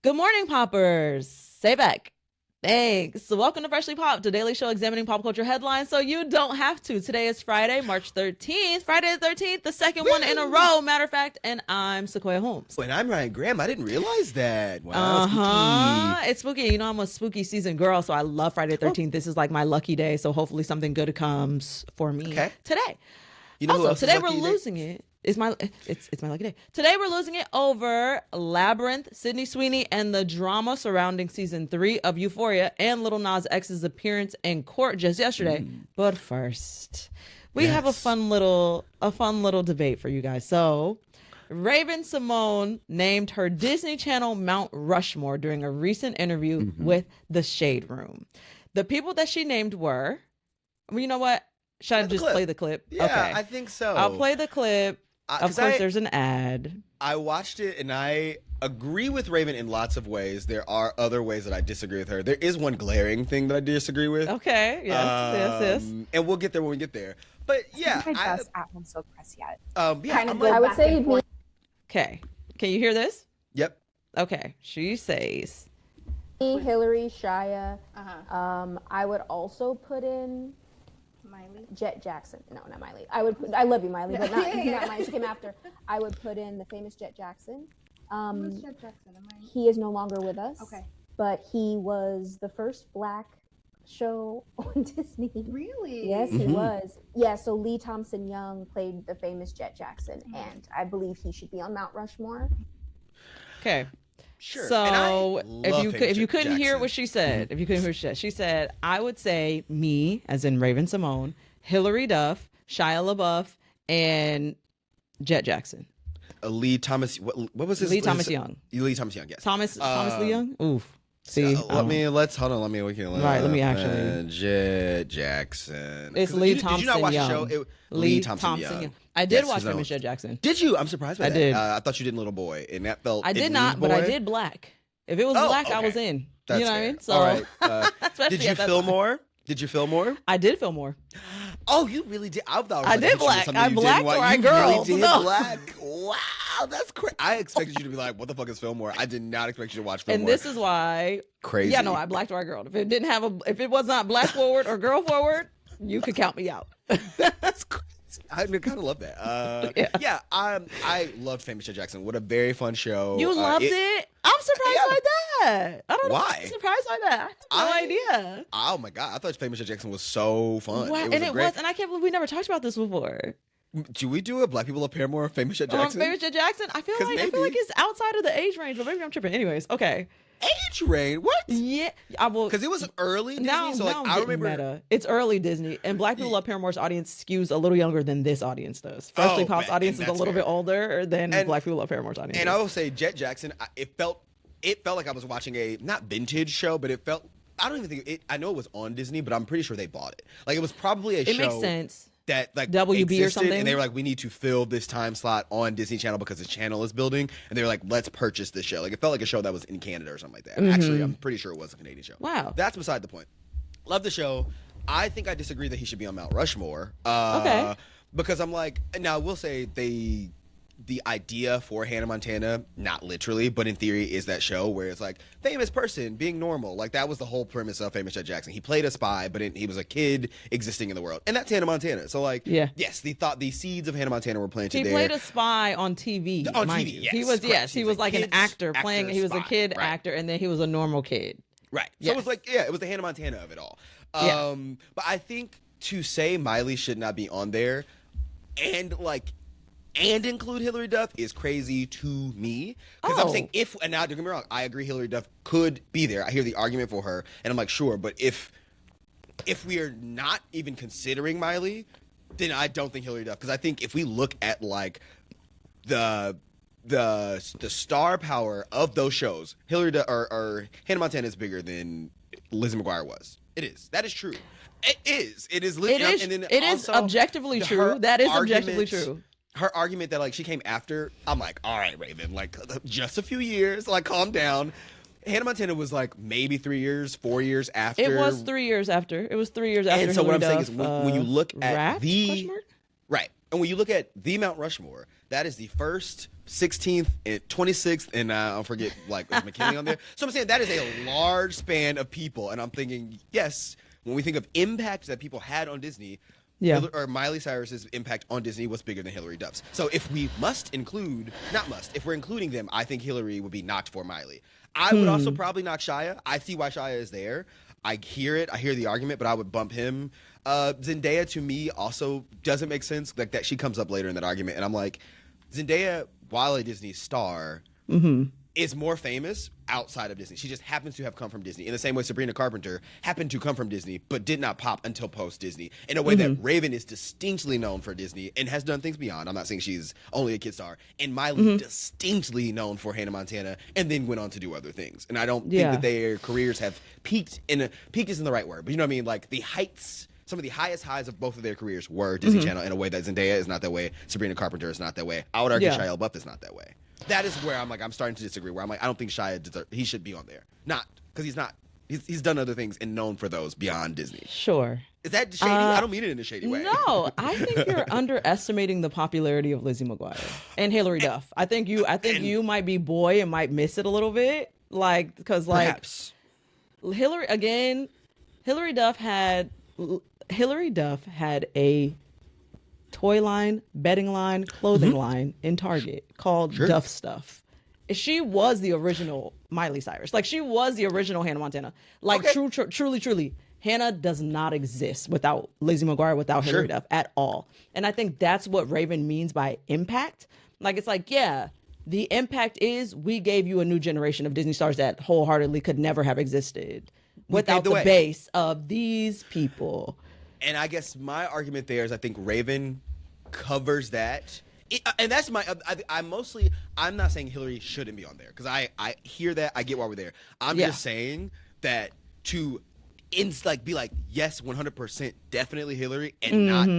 Good morning, poppers. Say back. Thanks. Welcome to Freshly Popped, a daily show examining pop culture headlines so you don't have to. Today is Friday, March 13th. Friday the 13th, the second one in a row, matter of fact, and I'm Sequoia Holmes. And I'm Ryan Graham. I didn't realize that. Wow, spooky. It's spooky. You know, I'm a spooky season girl, so I love Friday the 13th. This is like my lucky day, so hopefully something good comes for me today. You know also, today we're losing it. It's my lucky day. Today we're losing it over Labyrinth, Sydney Sweeney, and the drama surrounding season 3 of Euphoria and Lil Nas X's appearance in court just yesterday. But first, we have a fun little debate for you guys. So, Raven-Symone named her Disney Channel Mount Rushmore during a recent interview with The Shade Room. The people that she named were, well, you know what? Should I just play the clip? Yeah, okay. I think so. I'll play the clip. Of course, there's an ad. I watched it, and I agree with Raven in lots of ways. There are other ways that I disagree with her. There is one glaring thing that I disagree with. Okay, yes. And we'll get there when we get there. But yeah, I just at home so press yet. I would say me. Okay, can you hear this? Yep. Okay, she says Hillary, Shia. I would also put in Miley. Jet Jackson. No, not Miley. I love you, Miley, but not Miley. She came after. I would put in the famous Jet Jackson. Who's Jet Jackson? He is no longer with us. Okay. But he was the first Black show on Disney. Really? Yes, he was. Yeah, so Lee Thompson Young played the famous Jet Jackson, and I believe he should be on Mount Rushmore. okay. Sure. So if you couldn't hear Jackson. what she said, she said, I would say me, as in Raven-Symone, Hillary Duff, Shia LaBeouf, and Jet Jackson. Lee Thomas. What was his? Lee Thomas Young. Lee Thomas Young. Yes. Thomas Lee Young. Oof. See, let me actually. Jet Jackson. It's Lee Thompson Did you not watch Young. the show? Lee Thompson Young. I did watch Famous Jet Jackson. Did you? I'm surprised by that. I did. I thought you did Little Boy, and that felt. I did not, but I did Black. If it was Black, I was in. That's you know fair. what I mean? So, all right. Did you feel more? Did you feel more? I did feel more. Oh, you really did. I thought I did Black. I Blacked or I girl. You really did Black. Wow, that's crazy. I expected you to be like, "What the fuck is Fillmore?" I did not expect you to watch Fillmore. And this is why. Crazy. Yeah, no, I blacked or I girl. If it was not Black forward or girl forward, you could count me out. That's crazy. I kind of love that. Yeah, I loved Famous Jet Jackson. What a very fun show. You loved it? I'm surprised by that. I don't know. Why? I'm surprised by that. I have no idea. Oh my god, I thought Famous Jet Jackson was so fun. Wow. And I can't believe we never talked about this before. Do we do a Black People of Paramore Famous Jet Jackson? Famous Jet Jackson? I feel like it's outside of the age range, but maybe I'm tripping. Anyways, okay. Age range? What? Yeah, I will. Because it was early Disney, I remember. Meta. It's early Disney, and Black People Love Paramore's audience skews a little younger than this audience does. Freshly Pop's audience is a little bit older than Black People Love Paramore's audience. And I will say, Jet Jackson, it felt like I was watching a not vintage show, but it felt. I don't even think it. I know it was on Disney, but I'm pretty sure they bought it. Like it was probably a show. It makes sense. That like WB existed, or something, and they were like, we need to fill this time slot on Disney Channel because the channel is building, and they were like, let's purchase this show. Like it felt like a show that was in Canada or something like that. Actually, I'm pretty sure it was a Canadian show. Wow, that's beside the point. Love the show. I think I disagree that he should be on Mount Rushmore. Okay, because I'm like, now I will say the idea for Hannah Montana, not literally, but in theory, is that show where it's like famous person being normal. Like that was the whole premise of Famous Jet Jackson. He played a spy, but he was a kid existing in the world, and that's Hannah Montana. So like, yes, the seeds of Hannah Montana were planted there. He played a spy on TV. On TV, yes. He was like an actor playing. He was a kid actor, and then he was a normal kid. Right. So it was like, it was the Hannah Montana of it all. But I think to say Miley should not be on there, and include Hillary Duff is crazy to me. Because I'm saying and now don't get me wrong, I agree Hillary Duff could be there. I hear the argument for her, and I'm like, sure, but if we are not even considering Miley, then I don't think Hillary Duff. Because I think if we look at like the star power of those shows, Hillary Duff or Hannah Montana is bigger than Lizzie McGuire was. It is. That is true. It is. It is. It is objectively true. That is objectively true. Her argument that like she came after, I'm like, all right, Raven, like just a few years, like calm down. Hannah Montana was like maybe 3 years, 4 years after. It was 3 years after. It was 3 years after. And so Hillary what I'm Duff, saying is when you look at Raft? right, and when you look at the Mount Rushmore, that is the first 16th and 26th, and I'll forget, like, is McKinley on there? So I'm saying that is a large span of people, and I'm thinking, yes, when we think of impact that people had on Disney, Yeah. or Miley Cyrus's impact on Disney was bigger than Hillary Duff's. So if we must include, if we're including them, I think Hillary would be knocked for Miley. I would also probably knock Shia. I see why Shia is there. I hear it. I hear the argument, but I would bump him. Zendaya, to me, also doesn't make sense. Like, that she comes up later in that argument, and I'm like, Zendaya, while a Disney star, is more famous outside of Disney. She just happens to have come from Disney. In the same way Sabrina Carpenter happened to come from Disney, but did not pop until post-Disney. In a way that Raven is distinctly known for Disney and has done things beyond. I'm not saying she's only a kid star. And Miley distinctly known for Hannah Montana and then went on to do other things. And I don't think that their careers have peaked peaked isn't the right word, but you know what I mean? Like, the heights, some of the highest highs of both of their careers were Disney Channel, in a way that Zendaya is not that way. Sabrina Carpenter is not that way. I would argue Shia LaBeouf is not that way. That is where I'm starting to disagree. Where I'm like, I don't think Shia he should be on there. Not because he's not. He's done other things and known for those beyond Disney. Sure. Is that shady? I don't mean it in a shady way. No, I think you're underestimating the popularity of Lizzie McGuire and Hillary Duff. I think you might be boy and might miss it a little bit, like, because like Perhaps. Hillary Duff had a toy line, bedding line, clothing line in Target called Duff Stuff. She was the original Miley Cyrus. Like, she was the original Hannah Montana. Like, truly, Hannah does not exist without Lizzie McGuire, without Hillary Duff at all. And I think that's what Raven means by impact. Like, it's like, yeah, the impact is we gave you a new generation of Disney stars that wholeheartedly could never have existed without the base of these people. And I guess my argument there is I think Raven covers that. And that's my. I'm not saying Hillary shouldn't be on there because I hear that. I get why we're there. I'm just saying that to be like, yes, 100% definitely Hillary, and not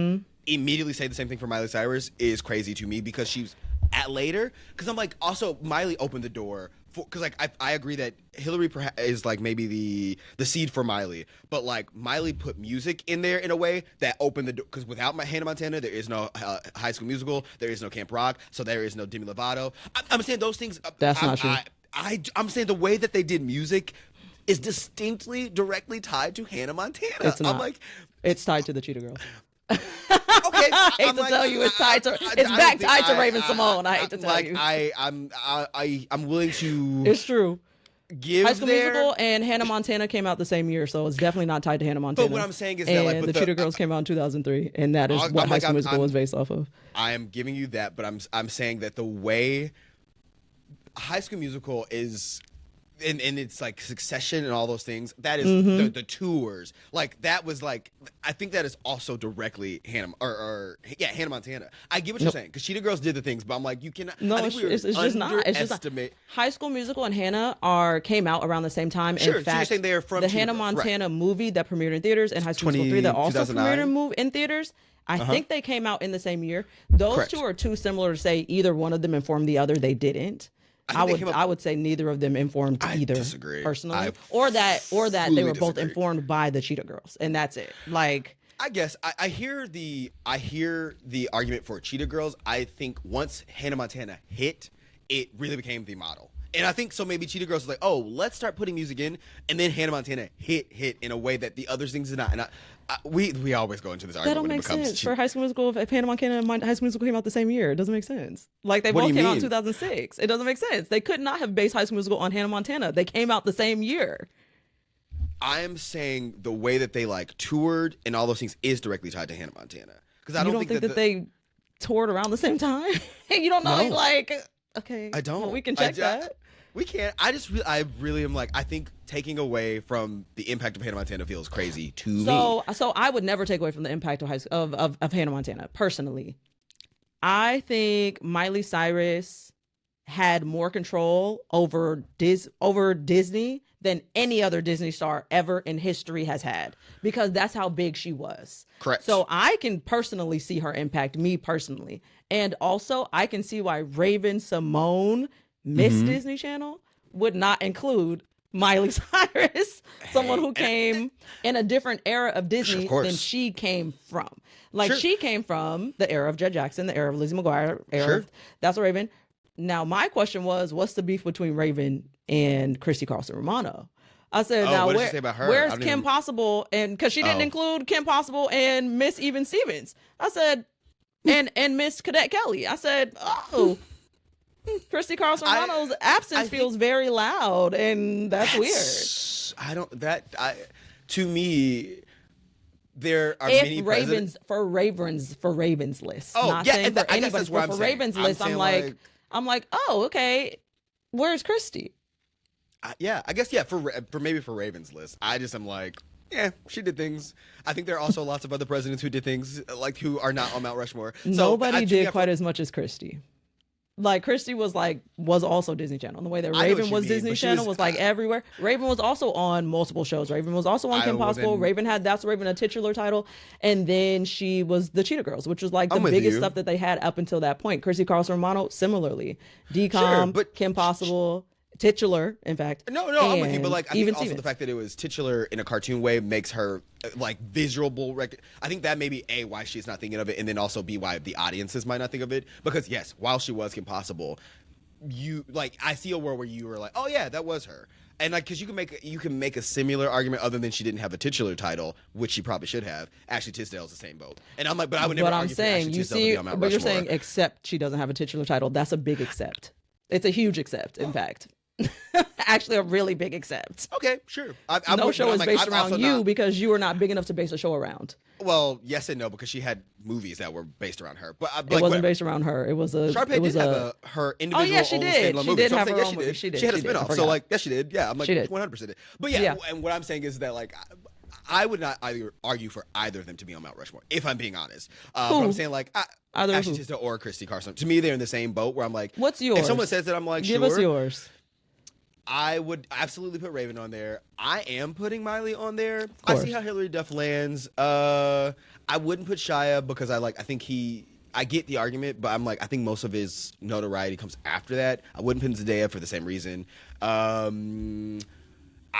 immediately say the same thing for Miley Cyrus is crazy to me, because she's at later. Because I'm like, also Miley opened the door. Because like I agree that Hillary is like maybe the seed for Miley, but like Miley put music in there in a way that opened the door. Because without Hannah Montana, there is no High School Musical, there is no Camp Rock, so there is no Demi Lovato. I'm saying those things. That's not true. I'm saying the way that they did music is distinctly directly tied to Hannah Montana. It's not. I'm like, it's tied to the Cheetah Girls. Okay, I hate to tell you, it's tied to. It's back tied to Raven-Symone. I hate to tell you. I'm willing to. It's true. Give High School Musical and Hannah Montana came out the same year, so it's definitely not tied to Hannah Montana. But what I'm saying is and that like, the Cheetah Girls came out in 2003, and that is what High School Musical was based off of. I am giving you that, but I'm saying that the way High School Musical is. And it's like Succession and all those things. That is the tours. Like, that was like, I think that is also directly Hannah Montana. I get what you're saying, because Cheetah Girls did the things, but I'm like, you cannot. No, it's just not. It's just not. High School Musical and Hannah came out around the same time. Sure, in fact, so you're saying they're from the Cheetah Hannah Girls, Montana movie that premiered in theaters and High School Musical 3 that also premiered in theaters. I think they came out in the same year. Those two are too similar to say either one of them informed the other. They didn't. I would say neither of them informed either. Disagree. Personally, or that they were both informed by the Cheetah Girls, and that's it. Like, I guess I hear the argument for Cheetah Girls. I think once Hannah Montana hit, it really became the model. And I think so maybe Cheetah Girls was like, oh, let's start putting music in, and then Hannah Montana hit in a way that the other things did not. And we always go into this argument. That don't when make it becomes sense for High School Musical. If Hannah Montana and High School Musical came out the same year, it doesn't make sense. Like, they both came out in 2006. It doesn't make sense. They could not have based High School Musical on Hannah Montana. They came out the same year. I am saying the way that they like toured and all those things is directly tied to Hannah Montana. Because I don't think that they toured around the same time. You don't know, like, okay. I don't. Well, we can check that. We can't. I really am like, I think taking away from the impact of Hannah Montana feels crazy to me. So I would never take away from the impact of Hannah Montana, personally. I think Miley Cyrus had more control over Disney than any other Disney star ever in history has had, because that's how big she was. Correct. So I can personally see her impact, me personally. And also I can see why Raven-Symone, Miss Disney Channel, would not include Miley Cyrus, someone who came in a different era of Disney than she came from. Like, she came from the era of Jet Jackson, the era of Lizzie McGuire, era of That's a Raven. now my question was, what's the beef between Raven and Christy Carlson Romano? I said, now what did she say about her? where's I don't Kim even- Possible? And because she didn't include Kim Possible and Miss Even Stevens. I said, and Miss Cadet Kelly. I said, oh, Christy Carlson Romano's absence feels very loud, and that's weird. To me, there are If many Ravens for Ravens list. Oh, Not yeah, saying and for I guess anybody, that's what but I'm for saying. Ravens I'm list, saying, I'm like, oh, okay. Where's Christy? yeah, I guess for Ravens list, I just am like, yeah, she did things. I think there are also lots of other presidents who did things like who are not on Mount Rushmore. Nobody did quite as much as Christy. Like Christy was also Disney Channel. The way that I know what Raven you was mean, Disney but she Channel was- was like everywhere. Raven was also on multiple shows. Raven was also on I Kim Possible. wasn't- Raven had That's Raven, a titular title, and then she was the Cheetah Girls, which was like the I'm with biggest you. stuff that they had up until that point. Christy Carlson Romano, similarly, Sure, DCOM, but Kim Possible, titular, in fact. No, I'm with you, but and like I even think also the Stevens. fact that it was titular in a cartoon way makes her like visual. I think that may be A, why she's not thinking of it, and then also B, why the audiences might not think of it. Because yes, while she was Kim Possible, I see a world where you were like, oh yeah, that was her. And like, because you can make a similar argument other than she didn't have a titular title, which she probably should have. Ashley Tisdale's the same boat, and I'm like, but I would never. But I'm argue for saying, Ashley you Tisdale to see, be on Mount but you're Rushmore. saying except she doesn't have a titular title. That's a big accept. It's a huge accept, in fact. Actually, a really big accept. Okay, sure. No show is based around you because you are not big enough to base a show around. Well, yes and no, because she had movies that were based around her. But It wasn't based around her. It was a. Sharpay it was did have her individual. Oh yeah, she own did. standalone She movie. did So I'm have saying, her yes, own movie. She did. She had a She did. I spinoff. So forgot. like, yes, she did. Yeah, I'm like She did. 100% did. But yeah, Yeah. and what I'm saying is that like, I would not argue for either of them to be on Mount Rushmore, if I'm being honest. But I'm saying like, Either Ashley who? Tisdale or Christy Carson. To me, they're in the same boat where I'm like, What's yours? If someone says that, I'm like, Give sure. us yours. I would absolutely put Raven on there. I am putting Miley on there. I see how Hilary Duff lands. I wouldn't put Shia because I get the argument, but I'm like, I think most of his notoriety comes after that. I wouldn't put Zendaya for the same reason. I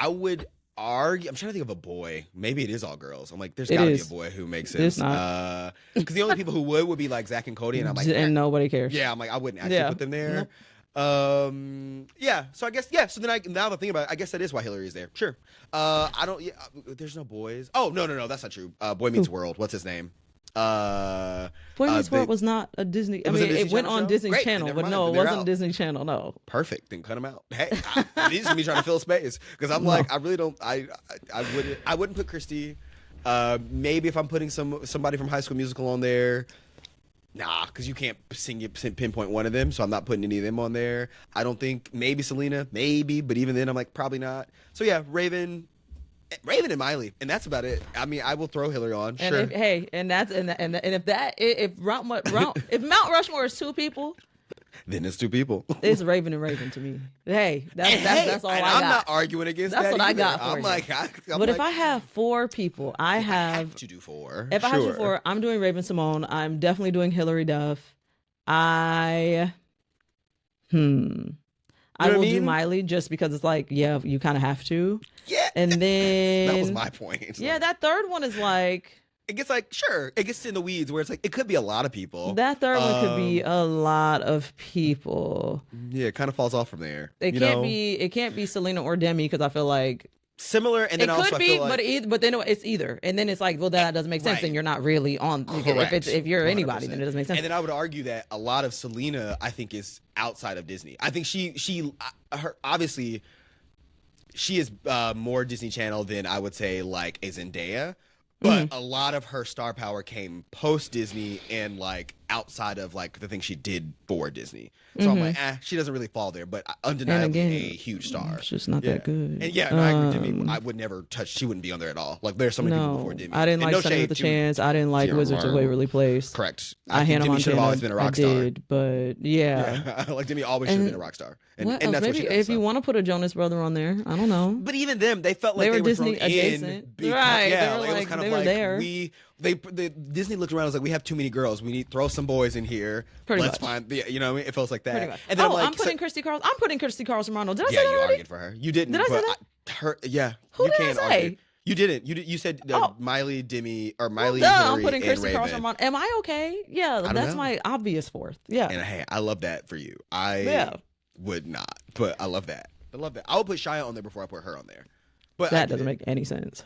would argue, I'm trying to think of a boy. Maybe it is all girls. I'm like, there's gotta be a boy who makes sense. It's not. Because the only people who would be like Zach and Cody, and I'm like, And nobody cares. yeah, I'm like, I wouldn't actually put them there. So I guess so then now that I think about it, I guess that is why Hillary is there. Sure. There's no boys. Oh no, that's not true. Boy Meets World. What's his name? Boy Meets World was not a Disney. I was a mean, Disney it went Channel on show? Disney Great, Channel, then but never no, mind, it they're wasn't out. Disney Channel. No. Perfect. Then cut him out. Hey, these are me trying to fill space because I'm like, I really don't. I wouldn't put Christy. Maybe if I'm putting somebody from High School Musical on there. Nah, because you can't pinpoint one of them, so I'm not putting any of them on there. I don't think maybe Selena, maybe, but even then I'm like probably not. So yeah, Raven and Miley, and that's about it. I mean, I will throw Hillary on. And Sure. if Mount Rushmore is two people, Then it's two people. it's Raven and Raven to me. Hey, that's all I and got. I'm not arguing against That's that. what I either. got for I'm you. like, But if I have four people, I have to do four. If I have to Sure. do four, I'm doing Raven-Symone. I'm definitely doing Hilary Duff. I will do Miley just because it's like, yeah, you kind of have to. Yeah. And then that was my point. It's yeah, like, that third one is like it gets like sure. It gets in the weeds where it's like it could be a lot of people. that third one could be a lot of people. Yeah, it kind of falls off from there. It can't be Selena or Demi because I feel like similar, and then it also could I be, feel like, but then it's either, and then it's like, well, that doesn't make sense. Right. Then you're not really on. Correct. If you're anybody, then it doesn't make sense. And then I would argue that a lot of Selena, I think, is outside of Disney. I think her obviously, she is more Disney Channel than I would say like a Zendaya. But a lot of her star power came post Disney and like outside of like the things she did for Disney. So I'm like, she doesn't really fall there, but undeniably again, a huge star. It's just not that good. And yeah, no, I agree. Demi, I would never touch. She wouldn't be on there at all. Like there's so many people before Demi. I didn't And like no Sunny shade with a to Chance. I didn't like Tierra Wizards of Moore. Waverly Place. Correct. I think Hannah Demi should have Montana. always been a rock star. I did, but yeah. Like Demi always should have been a rock star. And What and else? that's what Maybe she does. if you want to put a Jonas Brother on there, I don't know. But even them, they felt like They they were were Disney thrown in adjacent. because, Right, yeah, they were it was like- kind of they were like there. Disney looked around and was like, we have too many girls. We need throw some boys in here. Pretty Let's much. find the, you know what I mean? It feels like that. Pretty much. And then I'm like, I'm putting Christy Carlson. I'm putting Christy Carlson Romano. Did I yeah, say that you already? argued for her. You didn't. Did I say but that? yeah. Who you did I can say? argue. You didn't. You said Miley, Demi, or Miley, Duh, Hillary, I'm putting and Christy Carlson Raven. on. Am I okay? Yeah, don't that's know. my obvious fourth. Yeah. And hey, I love that for you. I Yeah. would not, but I love that. I love that. I would put Shia on there before I put her on there. But That doesn't make any sense.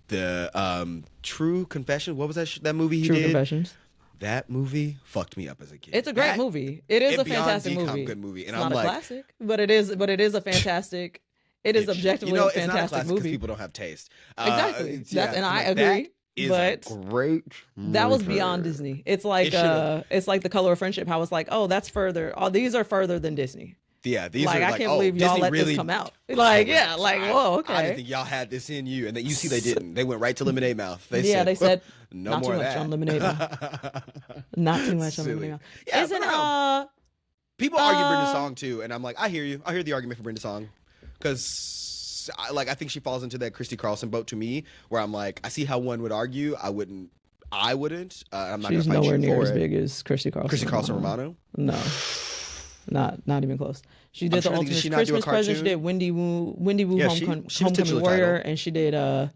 The True Confession. What was that movie he True did? Confessions. That movie fucked me up as a kid. It's a great That- movie. It is and a Beyond fantastic Decom, movie. good movie. And It's I'm not like, a classic, but it is a fantastic. It is objectively you know, a it's not a fantastic classic because movie. people don't have taste. Exactly. Yeah, And I like, agree. that is But a great. that was movie. beyond Disney. It's like It should've. it's like The Color of Friendship. How it's like, oh, that's further. Oh, these are further than Disney. Yeah, these Like are I like, can't oh, believe y'all Disney let really, this come out. Like yeah, like whoa, okay. I didn't think y'all had this in you, and then you see they didn't. They went right to Lemonade Mouth. They Yeah, said, they said, no not more too of much that. on Lemonade Mouth. Not too much on Silly. Lemonade Mouth. Yeah, Isn't but people argue Brenda Song too, and I'm like, I hear you. I hear the argument for Brenda Song, because I think she falls into that Christy Carlson boat to me, where I'm like, I see how one would argue. I wouldn't. I'm not she's gonna fight nowhere you near for as it. big as Christy Carlson. Christy Carlson Romano. No, not even close. She did the trying to think, did Ultimate she not do a Christmas Present. She cartoon? did Wendy Woo Yeah, she was Homecoming titular Warrior, title. and she did I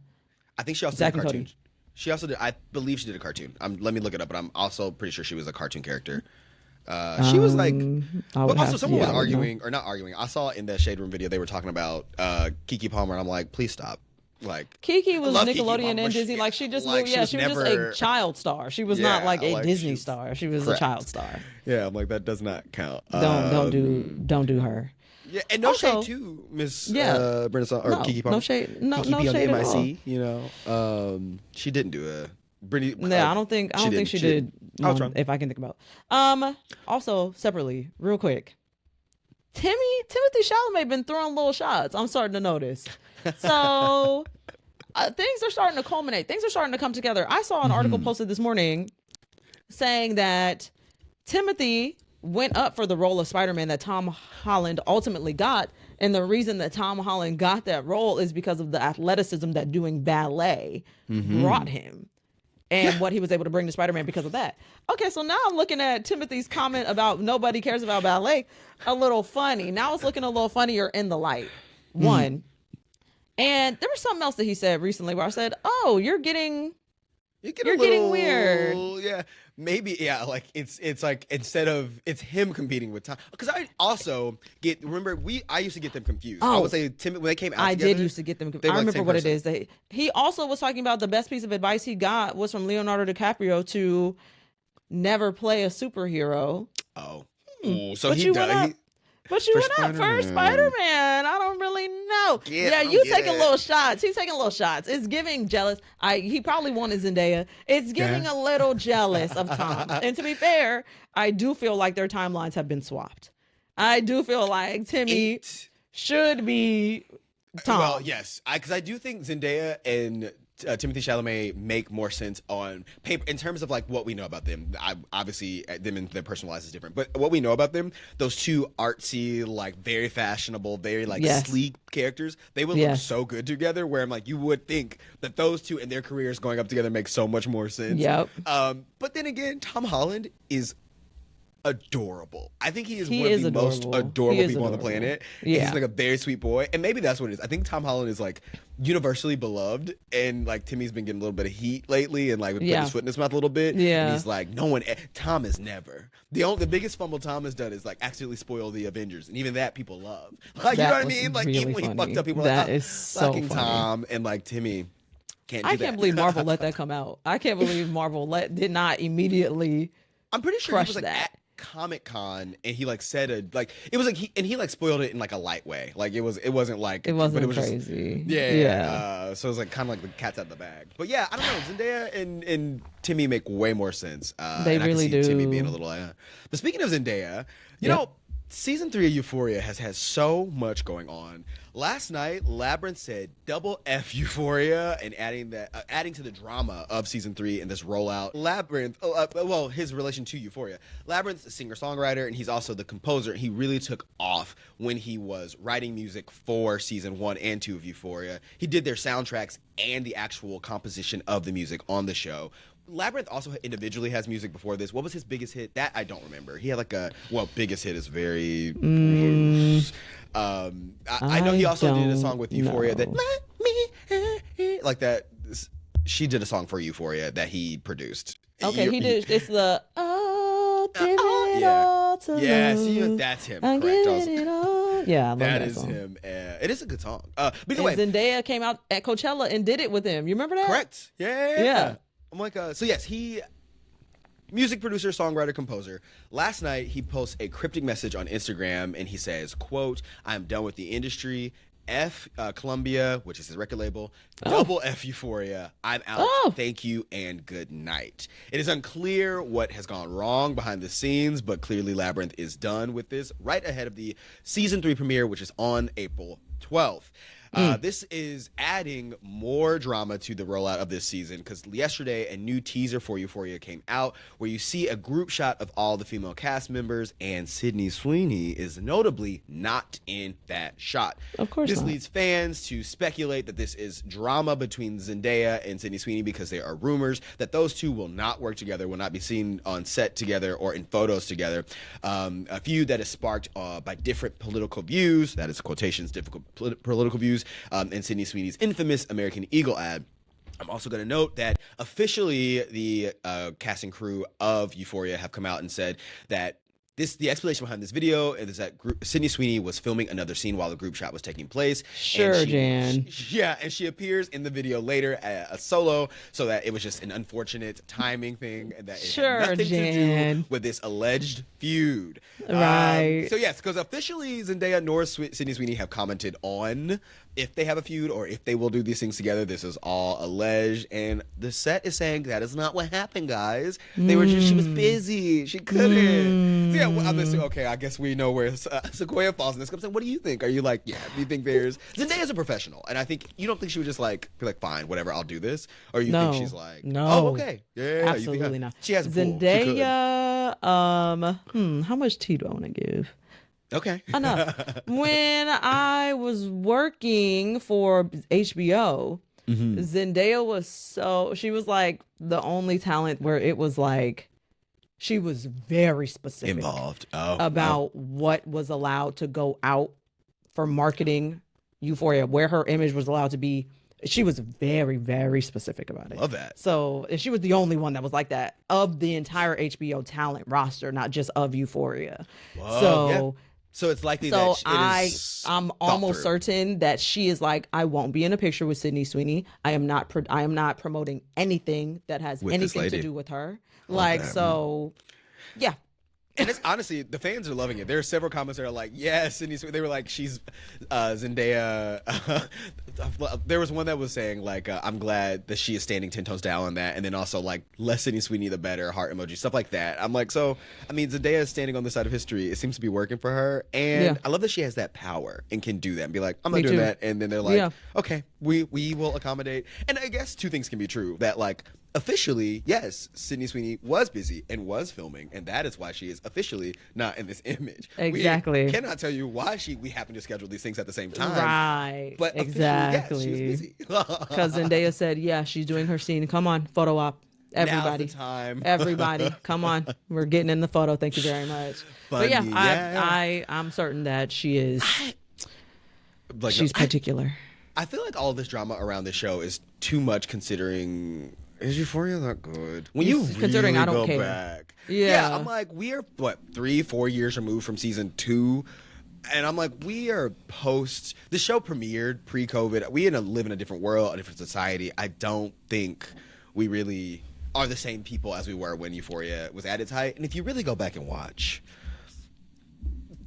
think she also Zack did a and Cody. cartoon. She also did. I believe she did a cartoon. Let me look it up, but I'm also pretty sure she was a cartoon character. She was like, but also someone was arguing, or not arguing. I saw in that Shade Room video they were talking about Keke Palmer, and I'm like, please stop. Like Keke was love Keke Nickelodeon Palmer, and she- Disney. Like she just like, moved, she yeah, was she was just never- a child star. She was Yeah, not like a like, Disney she's star. She was a correct. child star. Yeah, I'm like that does not count. Don't do her. Yeah, and no Also- shade to Miss Yeah. Brenda Song or No, Keke Palmer. no shade. No, Keke no P on the shade at all. MIC. You know, she didn't do a. Brittany, Yeah, I don't think she did. I was wrong. If I can think about. Also separately, real quick, Timothy Chalamet been throwing little shots. I'm starting to notice. So things are starting to culminate. Things are starting to come together. I saw an article posted this morning saying that Timothy went up for the role of Spider-Man that Tom Holland ultimately got. And the reason that Tom Holland got that role is because of the athleticism that doing ballet brought him. And what he was able to bring to Spider-Man because of that. Okay, so now I'm looking at Timothy's comment about nobody cares about ballet a little funny. Now it's looking a little funnier in the light. One. And there was something else that he said recently where I said, oh, you're getting weird. Yeah, maybe. Yeah, like it's like instead of it's him competing with Tom. Because I also I used to get them confused. I Oh. would say Tim when they came out. I together, did used to get them. they I were like remember same what person. it is. He also was talking about the best piece of advice he got was from Leonardo DiCaprio to never play a superhero. Oh, Ooh, so But he you went does. up. But you For went up for Spider-Man. I don't really know. Yeah, You get taking it. little shots. He's taking little shots. It's giving jealous. He probably wanted Zendaya. It's giving a little jealous of Tom. And to be fair, I do feel like their timelines have been swapped. I do feel like Timmy should be Tom. Well, yes, because I do think Zendaya and Timothy Chalamet make more sense on paper in terms of like what we know about them. Obviously, them and their personal lives is different, but what we know about them, those two artsy, like very fashionable, very like sleek characters, they would look so good together. Where I'm like, you would think that those two and their careers going up together make so much more sense. Yep. But then again, Tom Holland is adorable. I think he is one is of the most adorable. adorable He is people on the adorable. planet. Yeah. He's like a very sweet boy. And maybe that's what it is. I think Tom Holland is like universally beloved. And like Timmy's been getting a little bit of heat lately and like putting his foot in his mouth a little bit. Yeah. And he's like, Tom is never. The biggest fumble Tom has done is like accidentally spoil the Avengers. And even that people love. Like, you know what I was mean? Like really even when he funny. fucked up, people That are like, is so fucking funny. Tom. And like Timmy can't do I that. can't believe Marvel let that come out. I can't believe Marvel did not immediately. I'm pretty sure he crush was like that. at Comic-Con and he like said it was like he like spoiled it in like a light way. Like it wasn't like It wasn't but it was crazy. Just, so it was like kind of like the cat's out of the bag. But yeah, I don't know. Zendaya and Timmy make way more sense. They and really I can see Timmy do. being a little but speaking of Zendaya, you know, season 3 of Euphoria has had so much going on. Last night, Labyrinth said double F Euphoria and adding to the drama of season 3 in this rollout. Labyrinth, his relation to Euphoria. Labyrinth's a singer-songwriter and he's also the composer. He really took off when he was writing music for season 1 and 2 of Euphoria. He did their soundtracks and the actual composition of the music on the show. Labyrinth also individually has music before this. What was his biggest hit? That I don't remember. He had like biggest hit is very. I know he also did a song with Euphoria that let me, like that. She did a song for Euphoria that he produced. Okay, he did. It's the give it yeah. all to Yeah, love. see, that's him. I'm Correct. giving it all. Yeah, I love That that is song. him. It is a good song. But And anyway, Zendaya came out at Coachella and did it with him. You remember that? correct. Yeah. Yeah. I'm like, so yes, he, music producer, songwriter, composer. Last night, he posts a cryptic message on Instagram, and he says, quote, "I'm done with the industry. F Columbia," which is his record label, double F Euphoria. I'm out. Thank you and good night. It is unclear what has gone wrong behind the scenes, but clearly Labyrinth is done with this right ahead of the season 3 premiere, which is on April 12th. This is adding more drama to the rollout of this season because yesterday a new teaser for Euphoria came out where you see a group shot of all the female cast members, and Sydney Sweeney is notably not in that shot. Of course This not. leads fans to speculate that this is drama between Zendaya and Sydney Sweeney because there are rumors that those two will not work together, will not be seen on set together or in photos together. A feud that is sparked by different political views, that is quotations, difficult political views, and Sydney Sweeney's infamous American Eagle ad. I'm also going to note that officially the cast and crew of Euphoria have come out and said that the explanation behind this video is that Sydney Sweeney was filming another scene while the group shot was taking place. Sure, Jan. And she appears in the video later a solo, so that it was just an unfortunate timing thing, and that it Sure, had nothing to Jan. do with this alleged feud. Right. So yes, because officially Zendaya nor Sydney Sweeney have commented on if they have a feud or if they will do these things together. This is all alleged, and the set is saying that is not what happened, guys. They were just, she was busy, she couldn't. So yeah, well, I'm just okay. I guess we know where Sequoia falls in this. I'm saying, what do you think? Are you like, yeah? Do you think there's Zendaya's a professional, and I think you don't think she would just like be like, fine, whatever, I'll do this, or you think she's like, no, oh, okay, yeah, absolutely you think not. She has a pool. She could. Zendaya. How much tea do I want to give? Okay. Enough. When I was working for HBO, Zendaya was she was like the only talent where it was like she was very specific Involved about what was allowed to go out for marketing Euphoria, where her image was allowed to be. She was very, very specific about it. Love that. So, and she was the only one that was like that of the entire HBO talent roster, not just of Euphoria. Whoa, So, yeah. So it's likely so that I'm almost certain that she is like, I won't be in a picture with Sydney Sweeney. I am not promoting anything that has With this anything to lady. do with her. Like, that. so, yeah. And it's honestly, the fans are loving it. There are several comments that are like, yes, Sydney Sweeney. They were like, she's Zendaya. There was one that was saying like, I'm glad that she is standing 10 toes down on that. And then also like, less Sydney Sweeney, the better, heart emoji, stuff like that. I'm like, so, I mean, Zendaya is standing on this side of history. It seems to be working for her. And Yeah. I love that she has that power and can do that and be like, I'm not Me doing too. that. And then they're like, Yeah. okay, we will accommodate. And I guess two things can be true. That like, officially, yes, Sydney Sweeney was busy and was filming, and that is why she is officially not in this image. Exactly. We cannot tell you why we happen to schedule these things at the same time. Right. But exactly. officially, yes, she was busy. Because Zendaya said, yeah, she's doing her scene. Come on, photo op. Everybody. Now's the time. Everybody. Come on. We're getting in the photo. Thank you very much. But yeah, Funny, yeah. I'm certain that she is, Like, she's particular. I feel like all this drama around the show is too much considering. Is Euphoria that good? When you Considering really I don't go care. back. Yeah. I'm like, we are, 3-4 years removed from season 2. And I'm like, we are the show premiered pre-COVID. We live in a different world, a different society. I don't think we really are the same people as we were when Euphoria was at its height. And if you really go back and watch,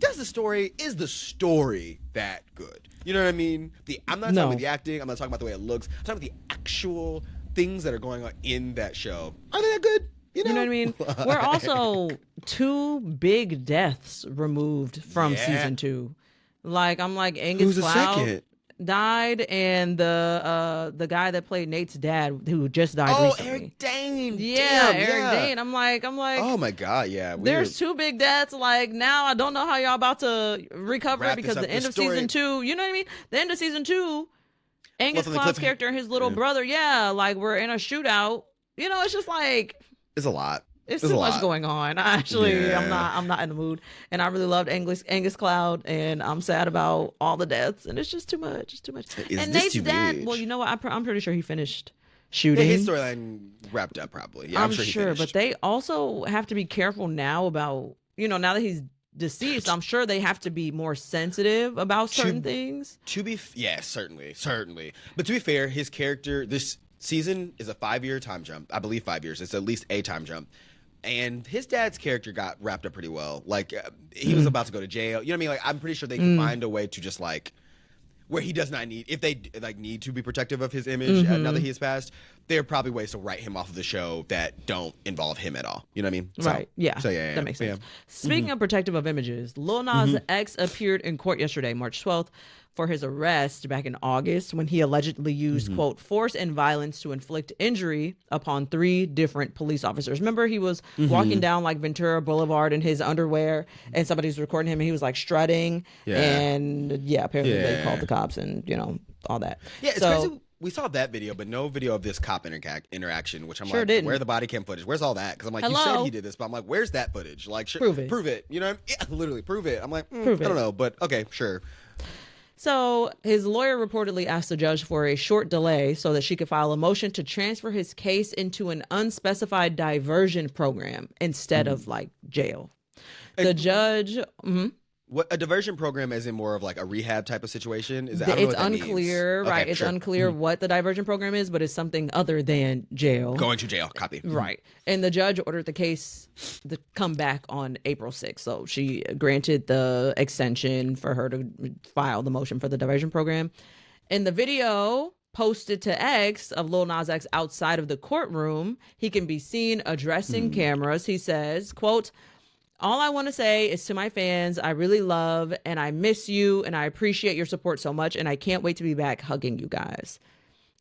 is the story that good? You know what I mean? I'm not talking about the acting. I'm not talking about the way it looks. I'm talking about the actual things that are going on in that show. Are they that good? You know what I mean? We're also 2 big deaths removed from season 2. Like, I'm like, Angus Who's the Cloud second? died, and the guy that played Nate's dad, who just died recently. Eric Dane. Yeah, Damn, Eric Dane. I'm like, oh my God, yeah. there's 2 big deaths. Like, now I don't know how y'all about to recover Wrap it, because this up. the end The of story- season 2, you know what I mean? The end of season 2, Angus from the Cloud's cliff- character and his little brother, like, we're in a shootout. You know, it's just like, It's a lot. It's There's too a much lot. going on. Actually, Yeah. I'm not in the mood. And I really loved Angus Cloud, and I'm sad about all the deaths, and it's just too much. It's too much. Is And this Nate's too dad, much? well, you know what? I'm pretty sure he finished Yeah, shooting. his storyline wrapped up probably. Yeah, I'm sure he finished. but they also have to be careful now about, now that he's deceased, I'm sure they have to be more sensitive about certain things. Yes, certainly. But to be fair, his character this season is a 5-year time jump. I believe 5 years. It's at least a time jump. And his dad's character got wrapped up pretty well. Like he was about to go to jail. You know what I mean? Like I'm pretty sure they can find a way to just like where he does not need, if they like need to be protective of his image now that he has passed, there are probably ways to write him off of the show that don't involve him at all. You know what I mean? Right. Yeah. So yeah. That makes sense. Yeah. Speaking of protective of images, Lil Nas X appeared in court yesterday, March 12th, for his arrest back in August when he allegedly used, quote, force and violence to inflict injury upon 3 different police officers. Remember, he was walking down like Ventura Boulevard in his underwear and somebody was recording him and he was like strutting. Yeah. And apparently they called the cops and, all that. Yeah, it's crazy. We saw that video, but no video of this cop interaction, which I'm Sure like, didn't. where are the body cam footage? Where's all that? Because I'm like, you Hello? said he did this, but I'm like, where's that footage? Like, Prove it. Prove it. You know, yeah, literally prove it. I'm like, Prove I it. don't know, but okay, sure. So his lawyer reportedly asked the judge for a short delay so that she could file a motion to transfer his case into an unspecified diversion program instead of like jail. The judge, What a diversion program is in more of like a rehab type of situation? Is that, I don't know it's what that means. unclear, right? Okay, It's sure. unclear what the diversion program is, but it's something other than jail. Going to jail. Copy. Right. And the judge ordered the case to come back on April 6th. So she granted the extension for her to file the motion for the diversion program. In the video posted to X of Lil Nas X outside of the courtroom, he can be seen addressing cameras. He says, quote, "All I want to say is to my fans, I really love and I miss you and I appreciate your support so much and I can't wait to be back hugging you guys."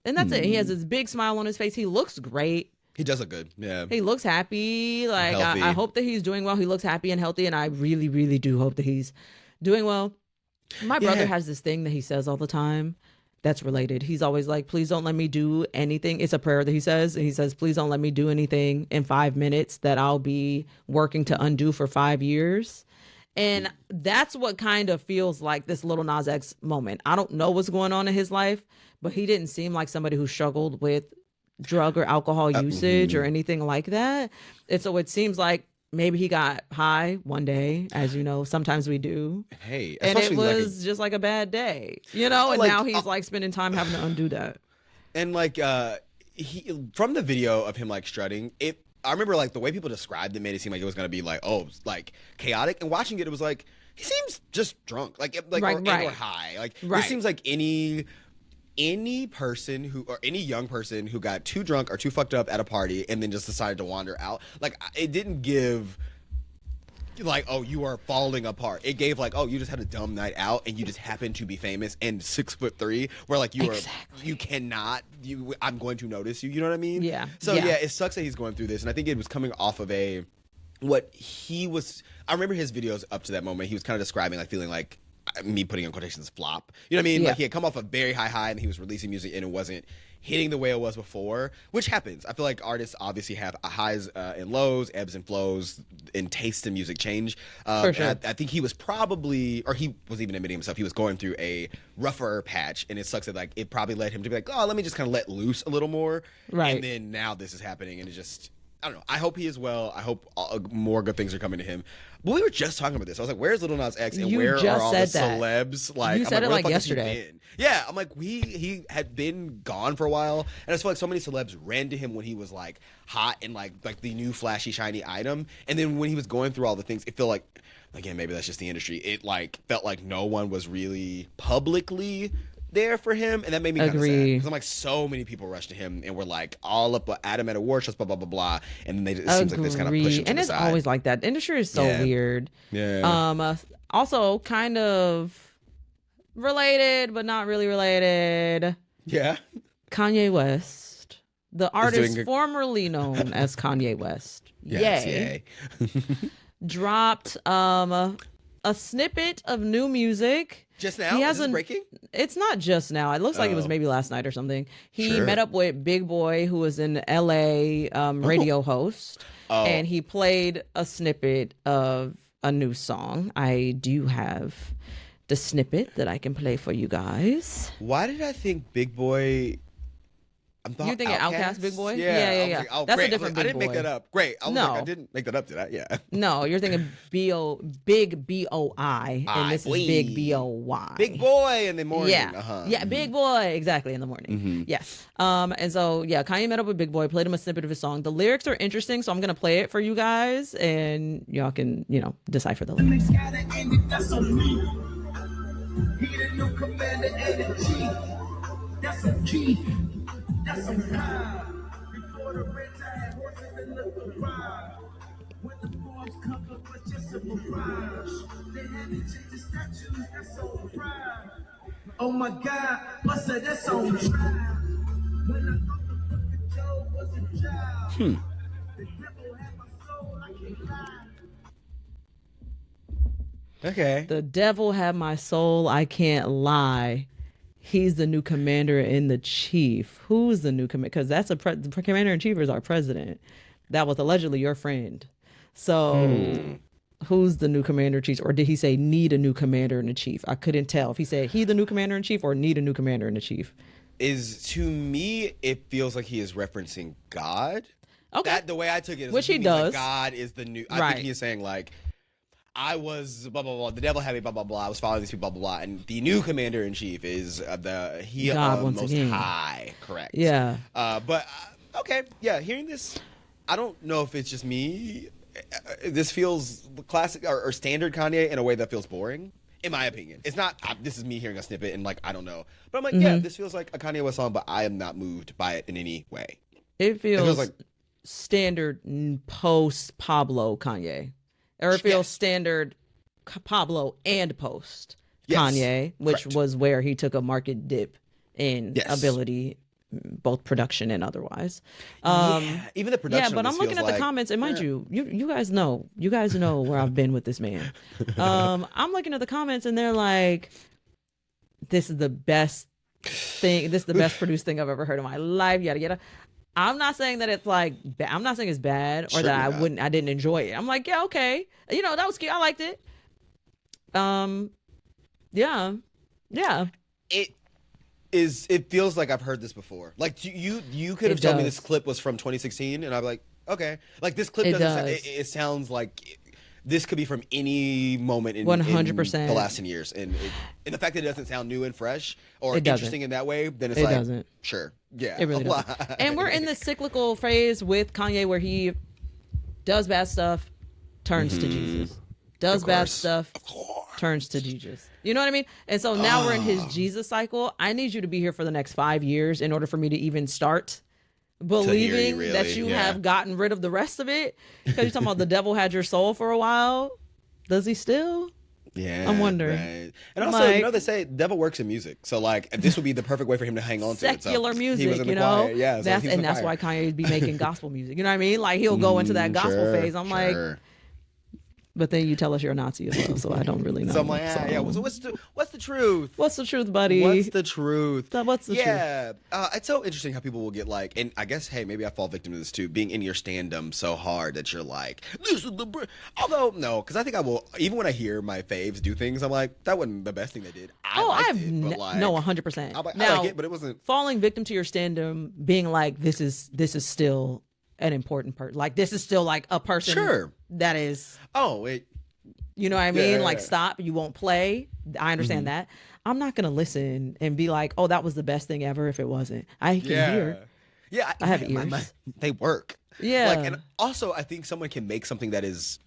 And that's it. He has this big smile on his face. He looks great. He does look good. Yeah. He looks happy. Like Healthy. I hope that he's doing well. He looks happy and healthy, and I really, really do hope that he's doing well. My brother has this thing that he says all the time that's related. He's always like, "Please don't let me do anything." It's a prayer that he says. He says, "Please don't let me do anything in 5 minutes that I'll be working to undo for 5 years." And that's what kind of feels like this Lil Nas X moment. I don't know what's going on in his life, but he didn't seem like somebody who struggled with drug or alcohol usage or anything like that. And so it seems like maybe he got high one day, as you know, sometimes we do. Hey, And it especially was just like a bad day, and Like, now he's like spending time having to undo that. and like he from the video of him like strutting, I remember like the way people described it made it seem like it was gonna be like, oh, like chaotic. And watching it, it was like he seems just drunk, like Right, or, right. or high. Like Right. this seems like any person who or any young person who got too drunk or too fucked up at a party and then just decided to wander out. Like it didn't give like, oh, you are falling apart. It gave like, oh, you just had a dumb night out and you just happen to be famous and 6'3", where like you are, you cannot, I'm going to notice you. You know what I mean? Yeah. So Yeah. yeah, it sucks that he's going through this, and I think it was coming off of what he was. I remember his videos up to that moment. He was kind of describing like feeling like me putting in quotations flop. You know what I mean? Yeah. Like he had come off a very high and he was releasing music and it wasn't hitting the way it was before, which happens. I feel like artists obviously have highs and lows, ebbs and flows, and taste in music change. For sure. I think he was probably, or he was even admitting himself, he was going through a rougher patch, and it sucks that like it probably led him to be like, oh, let me just kind of let loose a little more. Right. And then now this is happening, and it just, I don't know. I hope he is well. I hope more good things are coming to him. But we were just talking about this. I was like, where's Lil Nas X and You where just are all the said that. celebs? Like, You I'm said it where like the fuck has he yesterday. been? Yeah, I'm like, he had been gone for a while, and I just feel like so many celebs ran to him when he was like hot and like the new flashy shiny item, and then when he was going through all the things, it felt like, again, maybe that's just the industry. It like felt like no one was really publicly there for him, and that made me kind of sad Agree. because I'm like, so many people rushed to him and were like all up at him at award shows, blah blah blah blah, and then it seems like this kind of push him to And the it's side. always like that. The industry is so Yeah. weird. Yeah. Also kind of related, but not really related. Yeah. Kanye West, the artist doing a- formerly known as Kanye West, Yes, yay, yay. dropped a snippet of new music Just now? He Is has this a breaking? It's not just now. It looks like it was maybe last night or something. He Sure. met up with Big Boy, who was an LA radio host, and he played a snippet of a new song. I do have the snippet that I can play for you guys. Why did I think Big Boy? You thinking Outkast Big Boy? Yeah. Yeah. I was like, oh, That's great. a different I Big didn't make Boy. that up. Great. I was No. like, I didn't make that up, did I? Yeah. No, you're thinking Big B-O-I, and this is Big boy. B-O-Y. Big Boy in the morning. Yeah, Uh-huh. yeah, Big Boy, exactly, in the morning. Yes. And so, yeah, Kanye met up with Big Boy, played him a snippet of his song. The lyrics are interesting, so I'm going to play it for you guys, and y'all can, decipher the lyrics. That's on me. He the new commander and the chief. That's a chief. That's a high. Before the red tide horses in the garage. When the bombs come up, but just a mirage. They had to change the statues. That's on pride. Oh my God, what's that? That's on trial. When I thought the book of Job was a child. The devil had my soul. I can't lie. Okay. The devil had my soul, I can't lie. He's the new commander and the chief. Who's the new commander? Because that's the commander in chief is our president. That was allegedly your friend. So who's the new commander in chief? Or did he say need a new commander in chief? I couldn't tell if he said he the new commander in chief or need a new commander in chief. To me, it feels like he is referencing God. Okay. The way I took it is Which like he means, like, does. God is the new. I Right. think he is saying like, I was blah blah blah. The devil had me blah blah blah. I was following these people blah blah blah. And the new commander in chief is God once Most again. High. Correct. Yeah. Okay. Yeah. Hearing this, I don't know if it's just me. This feels classic or standard Kanye in a way that feels boring. In my opinion, it's not. This is me hearing a snippet and like I don't know, but I'm like, yeah, this feels like a Kanye West song, but I am not moved by it in any way. It feels like standard post Pablo Kanye. Or it feels standard Pablo and post Kanye, which correct. was where he took a market dip in ability, both production and otherwise. Even the production. Yeah, but I'm looking at the comments, and mind you guys know where I've been with this man. I'm looking at the comments, and they're like, "This is the best thing. This is the best produced thing I've ever heard in my life." Yada yada. I'm not saying that it's like I'm not saying it's bad or that I didn't enjoy it. I'm like, yeah, okay, that was cute. I liked it. Yeah. It feels like I've heard this before. Like you could have told me this clip was from 2016, and I'm like, okay. Like this clip it sounds like this could be from any moment in 100% the last 10 years, and the fact that it doesn't sound new and fresh or interesting in that way, then it doesn't. Sure, yeah, it really doesn't. And we're in this cyclical phase with Kanye where he does bad stuff, turns to Jesus, does bad stuff, turns to Jesus. You know what I mean? And so now we're in his Jesus cycle. I need you to be here for the next 5 years in order for me to even start believing that you have gotten rid of the rest of it. Because you're talking about the devil had your soul for a while. Does he still? Yeah, I'm wondering. Right. And also, they say the devil works in music, so like this would be the perfect way for him to hang on to it. Secular So music, he was in the choir. Yeah, that's why Kanye be making gospel music. You know what I mean? Like he'll go into that gospel phase. I'm like, but then you tell us you're a Nazi as well, so I don't really know. So I'm like, So what's the truth? What's the truth, buddy? What's the truth? What's the truth? Yeah, it's so interesting how people will get like, and I guess, hey, maybe I fall victim to this too, being in your standum so hard that you're like, this is the. Although no, because I think I will. Even when I hear my faves do things, I'm like, that wasn't the best thing they did. No, 100%. I Now, like it, but it wasn't falling victim to your standum, being like, this is still an important person. Like this is still like a person. That is. Oh wait. You know what I mean? Like, stop. You won't play. I understand that. I'm not going to listen and be like, oh, that was the best thing ever if it wasn't. I can hear. Yeah. I have ears. They work. Yeah. Like, and also, I think someone can make something that is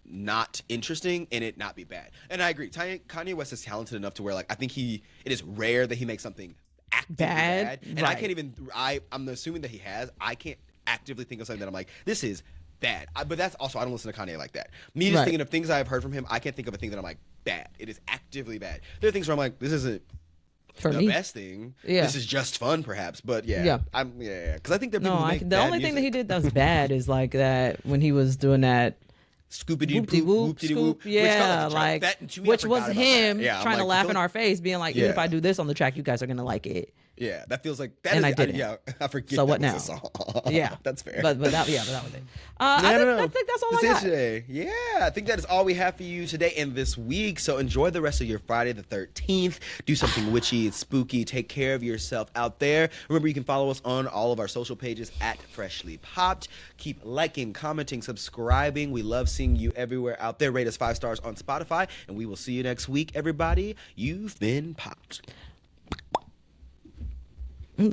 not interesting and it not be bad. And I agree. Kanye West is talented enough to where, like, I think it is rare that he makes something actively bad. And I can't even, I'm assuming that he has. I can't actively think of something that I'm like, this is bad. But that's also, I don't listen to Kanye like that. Me just thinking of things I've heard from him, I can't think of a thing that I'm like, bad. It is actively bad. There are things where I'm like, this isn't the best thing. Yeah. This is just fun, perhaps. But because I think that people who make the bad only thing that he music. did that was bad is like that when he was doing that Scoopity whoopty whoop, whoop, whoopty scoop, whoop. yeah, Which felt like that, to me, I which was forgot about him that. Yeah, I'm trying to like, laugh feel in like- our face, being like, even if Yeah. I do this on the track, you guys are gonna like it. Yeah, that feels like that. And is, I didn't. yeah, I forget. So what that now? was a song. Yeah, That's fair. But that was it. I I think that's all I got. Today. Yeah, I think that is all we have for you today and this week. So enjoy the rest of your Friday the 13th. Do something witchy and spooky. Take care of yourself out there. Remember, you can follow us on all of our social pages at Freshly Popped. Keep liking, commenting, subscribing. We love seeing you everywhere out there. Rate us 5 stars on Spotify, and we will see you next week, everybody. You've been popped.